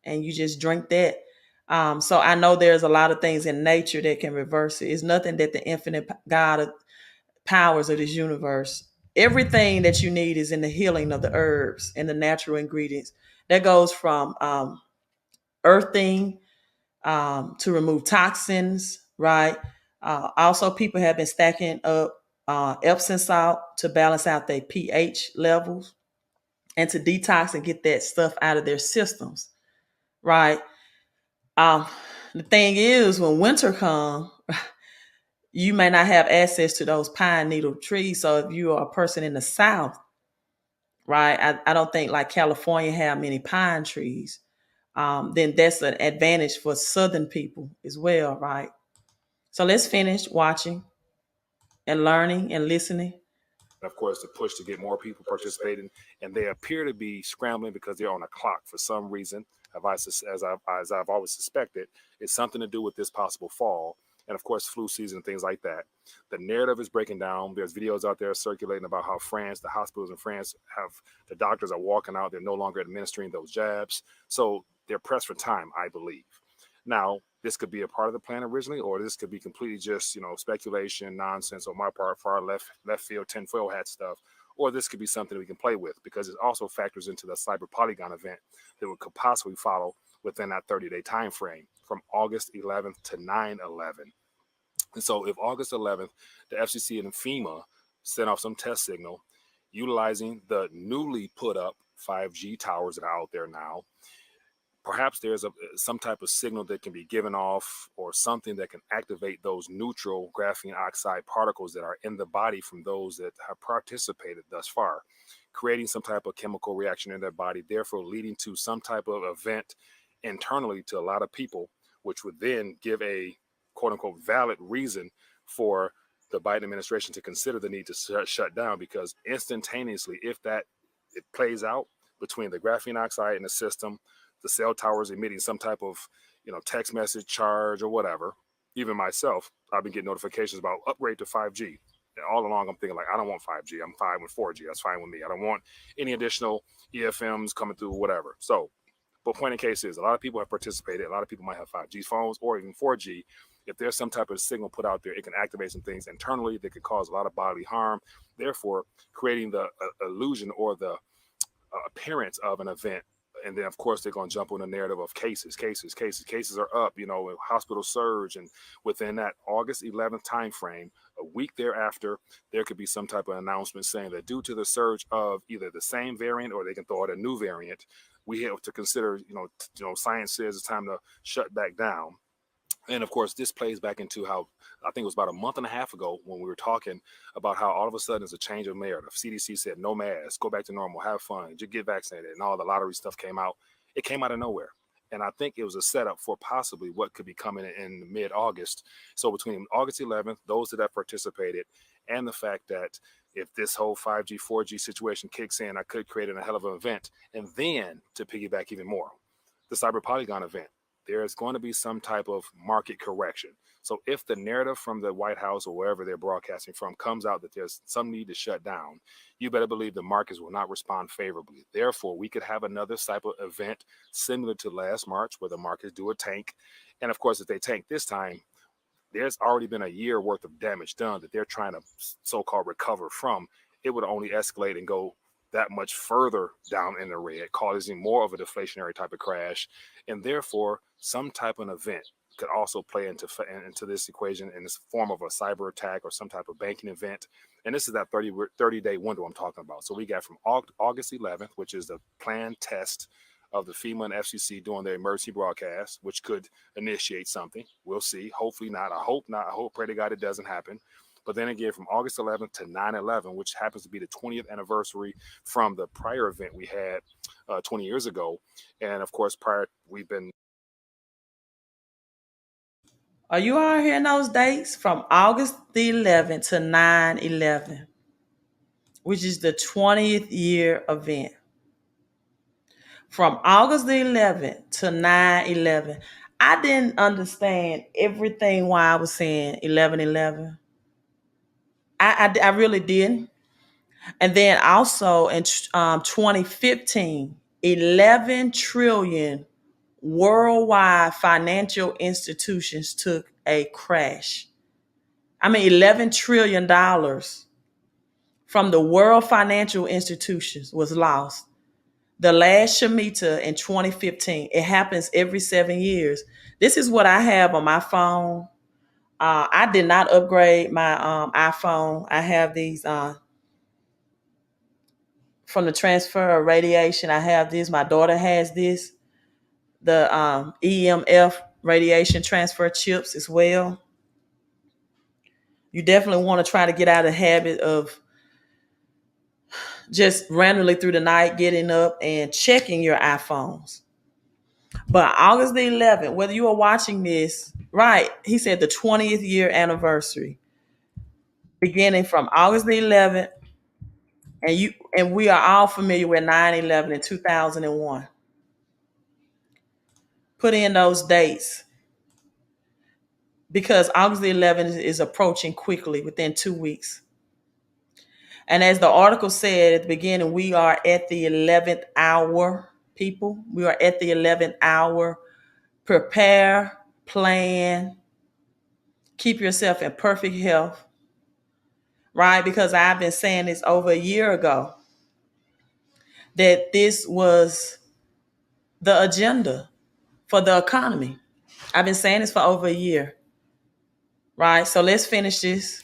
and you just drink that. So I know there's a lot of things in nature that can reverse it. It's nothing that the infinite God of powers of this universe. Everything that you need is in the healing of the herbs and the natural ingredients. That goes from earthing to remove toxins, right? Also, people have been stacking up Epsom salt to balance out their pH levels and to detox and get that stuff out of their systems, right? Um, the thing is, when winter comes, you may not have access to those pine needle trees. So if you are a person in the South, right, I don't think like California have many pine trees. Then that's an advantage for Southern people as well, right? So let's finish watching and learning and listening. Of course, the push to get more people participating, and they appear to be scrambling because they're on a clock for some reason. As I've always suspected, it's something to do with this possible fall, and of course, flu season and things like that. The narrative is breaking down. There's videos out there circulating about how the hospitals in France the doctors are walking out. They're no longer administering those jabs, so they're pressed for time, I believe. Now, this could be a part of the plan originally, or this could be completely just, speculation, nonsense on my part, far left field, tinfoil hat stuff, or this could be something we can play with because it also factors into the Cyber Polygon event that could possibly follow within that 30-day time frame from August 11th to 9/11. And so if August 11th, the FCC and FEMA sent off some test signal utilizing the newly put up 5G towers that are out there now, perhaps there's some type of signal that can be given off or something that can activate those neutral graphene oxide particles that are in the body from those that have participated thus far, creating some type of chemical reaction in their body, therefore leading to some type of event internally to a lot of people, which would then give a quote unquote valid reason for the Biden administration to consider the need to shut down, because instantaneously, if it plays out between the graphene oxide in the system, the cell towers emitting some type of, text message charge or whatever. Even myself, I've been getting notifications about upgrade to 5G. And all along, I'm thinking like, I don't want 5G. I'm fine with 4G. That's fine with me. I don't want any additional EFMs coming through, whatever. So, but point in case is, a lot of people have participated. A lot of people might have 5G phones or even 4G. If there's some type of signal put out there, it can activate some things internally that could cause a lot of bodily harm, therefore creating the illusion or the appearance of an event. And then, of course, they're going to jump on the narrative of cases are up, hospital surge. And within that August 11th timeframe, a week thereafter, there could be some type of announcement saying that due to the surge of either the same variant or they can throw out a new variant, we have to consider, science says it's time to shut back down. And of course, this plays back into how I think it was about a month and a half ago when we were talking about how all of a sudden there's a change of narrative. CDC said no masks, go back to normal, have fun, just get vaccinated, and all the lottery stuff came out. It came out of nowhere. And I think it was a setup for possibly what could be coming in mid-August. So between August 11th, those that have participated, and the fact that if this whole 5G, 4G situation kicks in, I could create a hell of an event. And then to piggyback even more, the Cyber Polygon event, there is going to be some type of market correction. So if the narrative from the White House or wherever they're broadcasting from comes out that there's some need to shut down, you better believe the markets will not respond favorably. Therefore, we could have another type of event similar to last March where the markets do a tank. And of course, if they tank this time, there's already been a year worth of damage done that they're trying to so-called recover from. It would only escalate and go that much further down in the red, causing more of a deflationary type of crash. And therefore, some type of event could also play into this equation in this form of a cyber attack or some type of banking event. And this is that 30-day window I'm talking about. So we got from August 11th, which is the planned test of the FEMA and FCC doing their emergency broadcast, which could initiate something. We'll see. Hopefully not. I hope not. I hope, pray to God, it doesn't happen. But then again, from August 11th to 9/11, which happens to be the 20th anniversary from the prior event we had 20 years ago. And of course, we've been. Are you all hearing those dates? From August the 11th to 9/11, which is the 20th year event. From August the 11th to 9/11. I didn't understand everything why I was saying 11/11. I really didn't. And then also in 2015, 11 trillion worldwide financial institutions took a crash. I mean, $11 trillion from the world financial institutions was lost. The last Shemitah in 2015. It happens every 7 years. This is what I have on my phone. I did not upgrade my iPhone. I have these from the transfer of radiation. I have this. My daughter has this. The EMF radiation transfer chips as well. You definitely want to try to get out of the habit of just randomly through the night getting up and checking your iPhones. But August the 11th, whether you are watching this, right, he said the 20th year anniversary, beginning from August the 11th, and we are all familiar with 9/11 in 2001. Put in those dates because August the 11th is approaching quickly within 2 weeks. And as the article said at the beginning, we are at the 11th hour, people. We are at the 11th hour. Prepare, plan, keep yourself in perfect health, right? Because I've been saying this over a year ago that this was the agenda for the economy. I've been saying this for over a year, right? So let's finish this.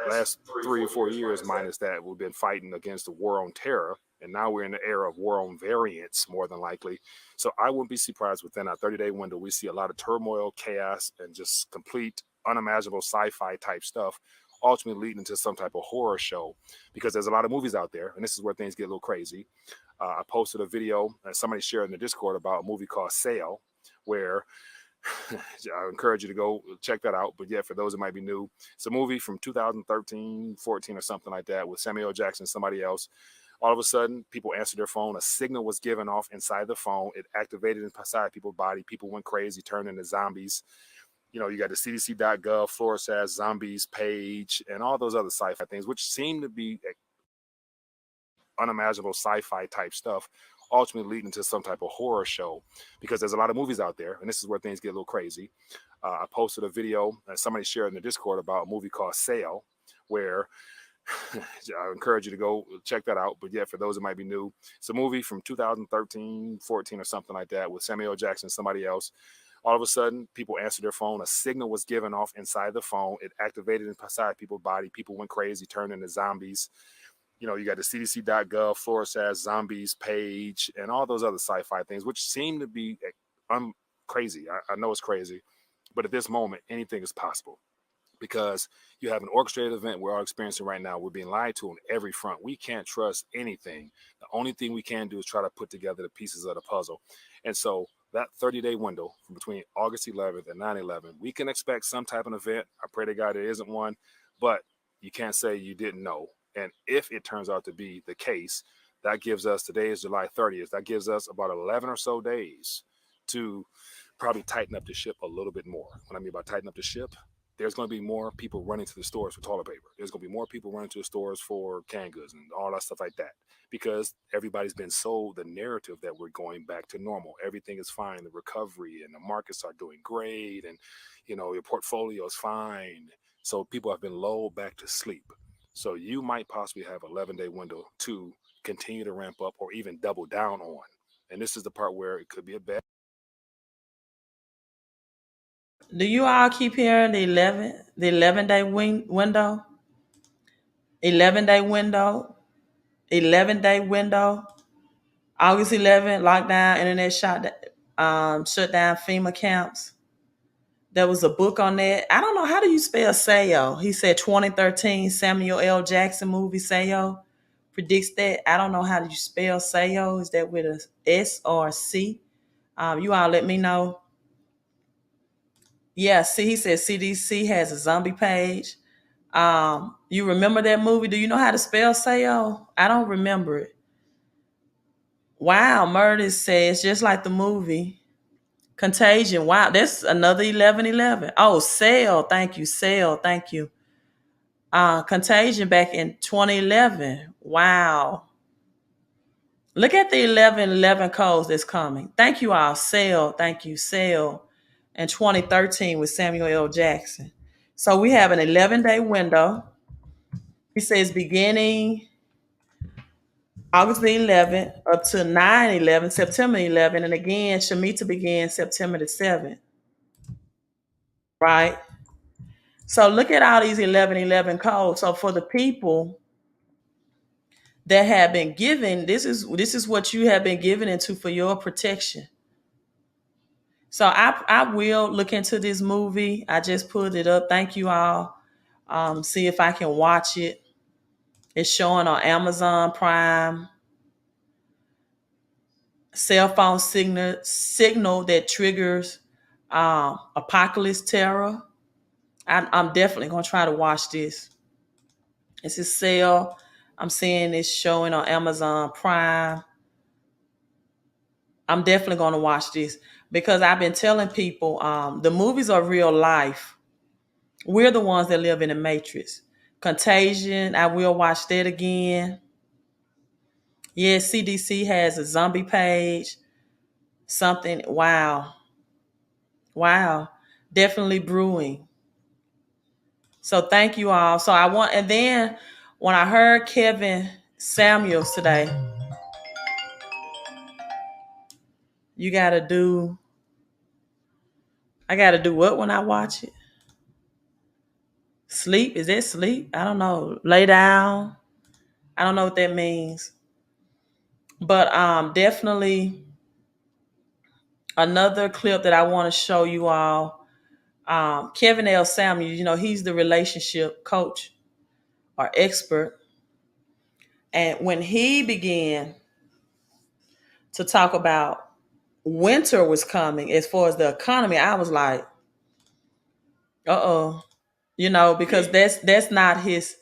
Last 3 or 4 years, minus that, we've been fighting against the war on terror. And now we're in the era of war on variants, more than likely. So I wouldn't be surprised within our 30-day window, we see a lot of turmoil, chaos, and just complete unimaginable sci-fi type stuff, ultimately leading to some type of horror show. Because there's a lot of movies out there, and this is where things get a little crazy. I posted a video that somebody shared in the Discord about a movie called Sail, where I encourage you to go check that out. But yeah, for those that might be new, it's a movie from 2013, 14 or something like that with Samuel Jackson, somebody else. All of a sudden, people answered their phone. A signal was given off inside the phone. It activated inside people's body. People went crazy, turned into zombies. You know, you got the CDC.gov, Florida says zombies page, and all those other sci-fi things, which seem to be unimaginable sci-fi type stuff, ultimately leading to some type of horror show. Because there's a lot of movies out there, and this is where things get a little crazy. I posted a video that somebody shared in the Discord about a movie called Sail, where I encourage you to go check that out. But yeah, for those that might be new, it's a movie from 2013, 14 or something like that with Samuel Jackson, somebody else. All of a sudden, people answered their phone. A signal was given off inside the phone. It activated inside people's body. People went crazy, turned into zombies. You know, you got the CDC.gov, Florida says zombies page, and all those other sci-fi things, which seem to be crazy. I know it's crazy, but at this moment, anything is possible. Because you have an orchestrated event we're all experiencing right now. We're being lied to on every front. We can't trust anything. The only thing we can do is try to put together the pieces of the puzzle. And so that 30-day window from between August 11th and 9/11, we can expect some type of event. I pray to God there isn't one, but you can't say you didn't know. And if it turns out to be the case, that gives us, today is July 30th, that gives us about 11 or so days to probably tighten up the ship a little bit more. What I mean by tighten up the ship, there's going to be more people running to the stores for toilet paper. There's going to be more people running to the stores for canned goods and all that stuff like that, because everybody's been sold the narrative that we're going back to normal. Everything is fine. The recovery and the markets are doing great. And, you know, your portfolio is fine. So people have been lulled back to sleep. So you might possibly have an 11-day window to continue to ramp up or even double down on. And this is the part where it could be a bad. Do you all keep hearing the 11-day window? 11-day window, 11-day window, August 11th, lockdown, internet shut down FEMA camps. There was a book on that. I don't know, how do you spell Sayo? He said 2013 Samuel L. Jackson movie Sayo predicts that. I don't know, how do you spell Sayo? Is that with a S or a C? You all let me know. Yeah, see, he said CDC has a zombie page. You remember that movie? Do you know how to spell Sayo? I don't remember it. Wow, Murder says just like the movie. Contagion. Wow, that's another 11/11. Oh, Cell. Thank you, Cell. Thank you. Contagion back in 2011. Wow. Look at the 1111 codes that's coming. Thank you all. Sale. Thank you. Sale. In 2013 with Samuel L. Jackson. So we have an 11-day window. He says beginning August the 11th up to 9/11, September 11th. And again, Shemitah began September the 7th. Right? So look at all these 1111 codes. So for the people that have been given, this is what you have been given into for your protection. So I will look into this movie. I just put it up. Thank you all. See if I can watch it. It's showing on Amazon Prime. Cell phone signal that triggers apocalypse terror. I'm definitely gonna try to watch this. It's a sale. I'm seeing it's showing on Amazon Prime. I'm definitely gonna watch this because I've been telling people the movies are real life. We're the ones that live in the matrix. Contagion, I will watch that again. Yes, CDC has a zombie page. Something, wow. Wow. Definitely brewing. So thank you all. So and then when I heard Kevin Samuels today, you gotta do, I gotta do what when I watch it? Sleep? Is that sleep? I don't know. Lay down. I don't know what that means. But definitely another clip that I want to show you all. Kevin L. Samuels, he's the relationship coach or expert. And when he began to talk about winter was coming as far as the economy, I was like, uh-oh. Because that's not his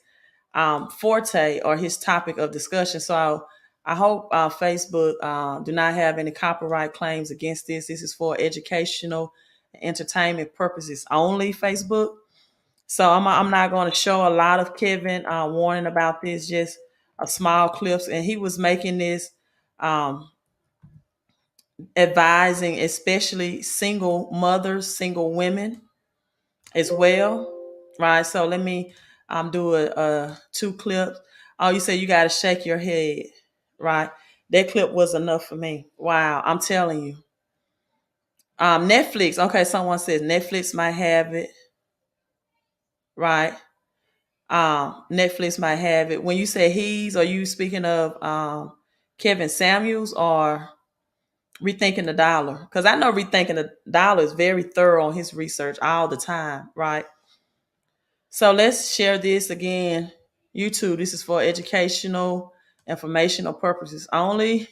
forte or his topic of discussion. So I hope Facebook do not have any copyright claims against this. This is for educational entertainment purposes only, Facebook. So I'm not going to show a lot of Kevin warning about this, just a small clips. And he was making this advising, especially single mothers, single women as well. Right. So let me do a two clips. Oh, you say you got to shake your head. Right. That clip was enough for me. Wow. I'm telling you. Netflix. Okay. Someone says Netflix might have it. Right. Netflix might have it. When you say are you speaking of Kevin Samuels or Rethinking the Dollar? Because I know Rethinking the Dollar is very thorough on his research all the time, right? So let's share this again. YouTube, this is for educational, informational purposes only.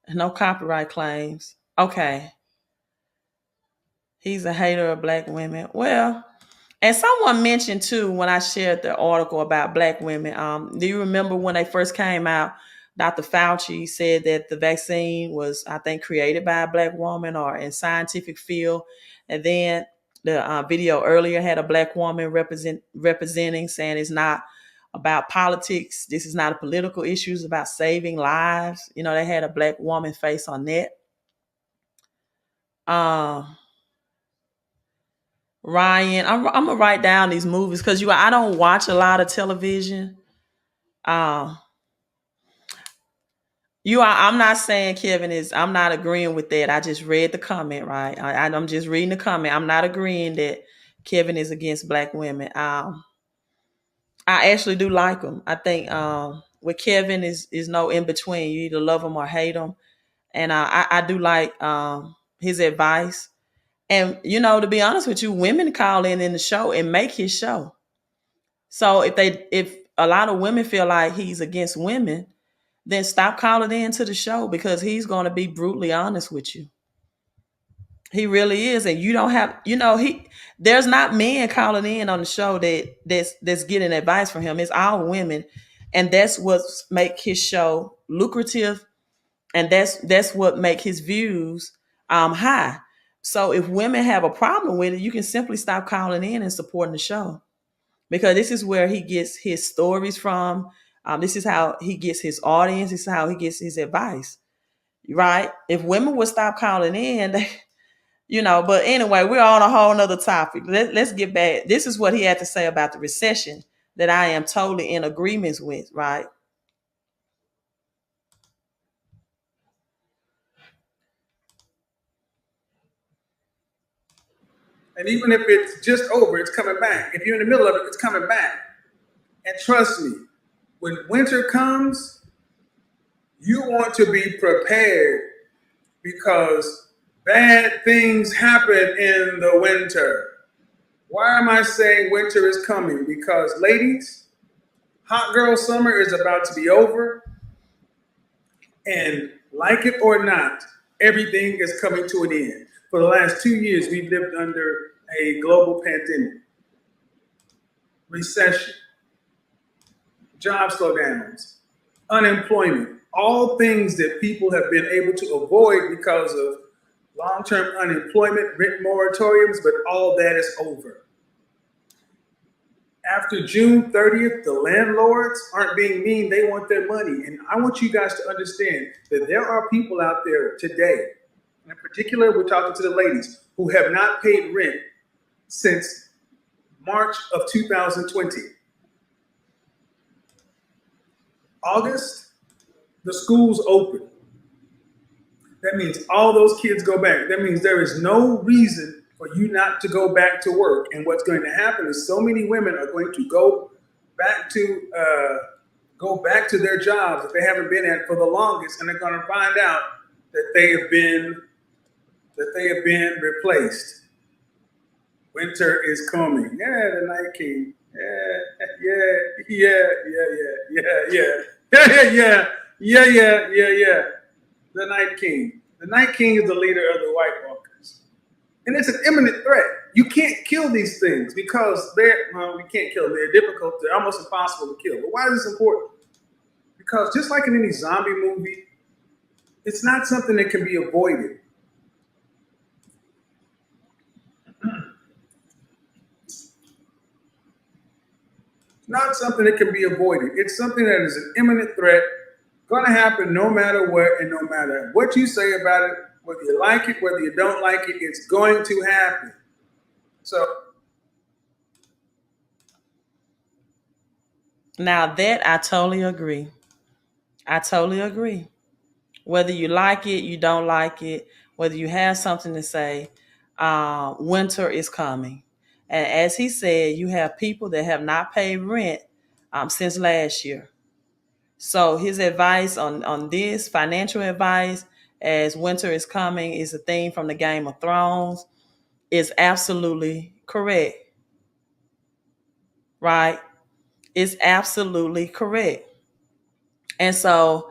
No copyright claims. Okay. He's a hater of black women. Well, and someone mentioned too when I shared the article about black women. Do you remember when they first came out? Dr. Fauci said that the vaccine was, I think, created by a black woman or in scientific field, and then the video earlier had a black woman representing, saying it's not about politics. This is not a political issue. It's about saving lives. They had a black woman face on that. Um, Ryan, I'm gonna write down these movies because I don't watch a lot of television. Uh, I'm not saying Kevin is. I'm not agreeing with that. I just read the comment, right? I'm just reading the comment. I'm not agreeing that Kevin is against black women. I actually do like him. I think with Kevin is no in between. You either love him or hate him, and I do like his advice. And to be honest with you, women call in the show and make his show. So if a lot of women feel like he's against women, then stop calling in to the show because he's going to be brutally honest with you. He really is, and you don't have, there's not men calling in on the show that's getting advice from him. It's all women, and that's what make his show lucrative, and that's what make his views high. So if women have a problem with it, you can simply stop calling in and supporting the show, because this is where he gets his stories from. This is how he gets his audience. This is how he gets his advice, right? If women would stop calling in, they, but anyway, we're on a whole nother topic. Let's get back. This is what he had to say about the recession that I am totally in agreement with, right? And even if it's just over, it's coming back. If you're in the middle of it, it's coming back. And trust me, when winter comes, you want to be prepared because bad things happen in the winter. Why am I saying winter is coming? Because, ladies, hot girl summer is about to be over. And like it or not, everything is coming to an end. For the last 2 years, we've lived under a global pandemic, recession, job slowdowns, unemployment, all things that people have been able to avoid because of long-term unemployment, rent moratoriums, but all that is over. After June 30th, the landlords aren't being mean, they want their money. And I want you guys to understand that there are people out there today, and in particular, we're talking to the ladies, who have not paid rent since March of 2020. August, the schools open. That means all those kids go back. That means there is no reason for you not to go back to work. And what's going to happen is so many women are going to go back to their jobs that they haven't been at for the longest, and they're going to find out that they have been replaced. Winter is coming. Yeah, the Night King. Yeah. The Night King. The Night King is the leader of the White Walkers. And it's an imminent threat. You can't kill these things because we can't kill them. They're difficult. They're almost impossible to kill. But why is this important? Because just like in any zombie movie, it's not something that can be avoided. Not something that can be avoided. It's something that is an imminent threat, going to happen no matter what and no matter what you say about it, whether you like it, whether you don't like it, it's going to happen. So Now that I totally agree. I totally agree. Whether you like it, you don't like it, whether you have something to say, winter is coming. And as he said, you have people that have not paid rent since last year. So his advice on this financial advice as winter is coming is a theme from the Game of Thrones is absolutely correct. Right? It's absolutely correct. And so,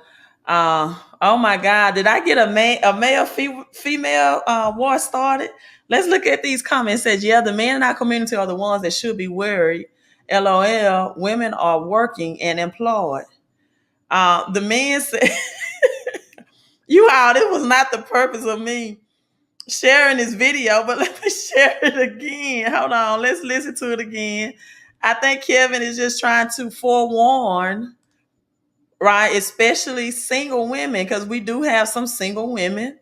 oh my God, did I get a male female war started? Let's look at these comments. It says, yeah, the men in our community are the ones that should be worried. LOL, women are working and employed. The men said, you all, it was not the purpose of me sharing this video, but let me share it again. Hold on, let's listen to it again. I think Kevin is just trying to forewarn, right? Especially single women, because we do have some single women,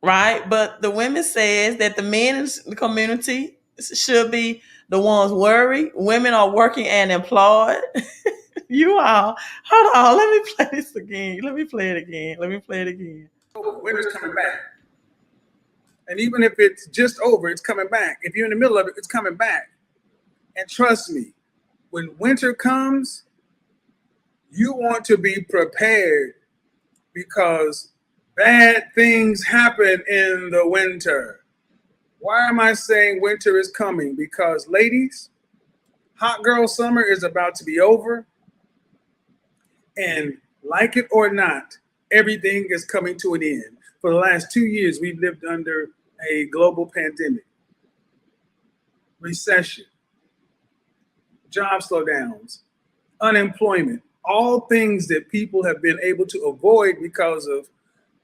right? But the women says that the men in the community should be the ones worried. Women are working and employed. You all, hold on, let me play this again. Let me play it again. winter's coming back. And even if it's just over, it's coming back. If you're in the middle of it, it's coming back. And trust me, when winter comes, you want to be prepared because bad things happen in the winter. Why am I saying winter is coming? Because, ladies, hot girl summer is about to be over. And like it or not, everything is coming to an end. For the last 2 years, we've lived under a global pandemic, recession, job slowdowns, unemployment, all things that people have been able to avoid because of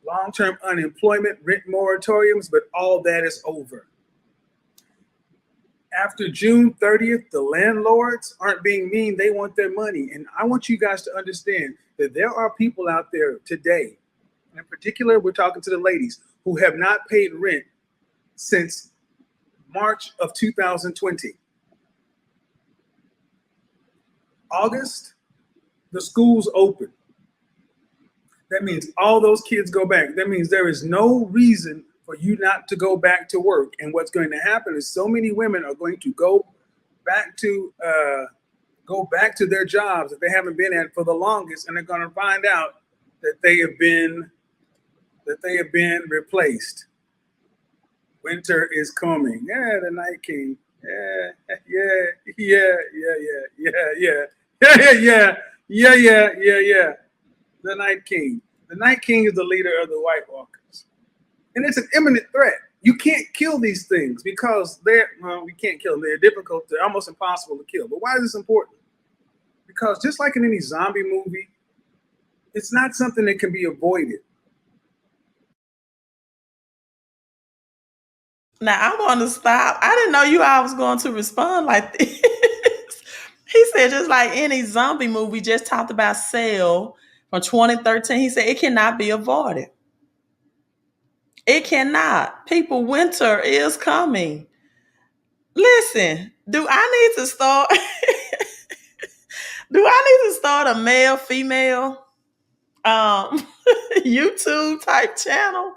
long-term unemployment, rent moratoriums, but all that is over. After June 30th, the landlords aren't being mean. They want their money. And I want you guys to understand that there are people out there today, in particular, we're talking to the ladies, who have not paid rent since March of 2020. August, the schools open. That means all those kids go back. That means there is no reason for you not to go back to work. And what's going to happen is so many women are going to go back to their jobs that they haven't been at for the longest, and they're going to find out that they have been replaced. Winter is coming. Yeah, the Night King. Yeah. The Night King. The Night King is the leader of the White Walkers. And it's an imminent threat. You can't kill these things because we can't kill them. They're difficult. They're almost impossible to kill. But why is this important? Because just like in any zombie movie, it's not something that can be avoided. Now I want to stop. I didn't know you all was going to respond like this. He said, just like any zombie movie, just talked about Cell from 2013. He said it cannot be avoided. It cannot. People, winter is coming. Listen, do I need to start? Do I need to start a male, female, YouTube type channel?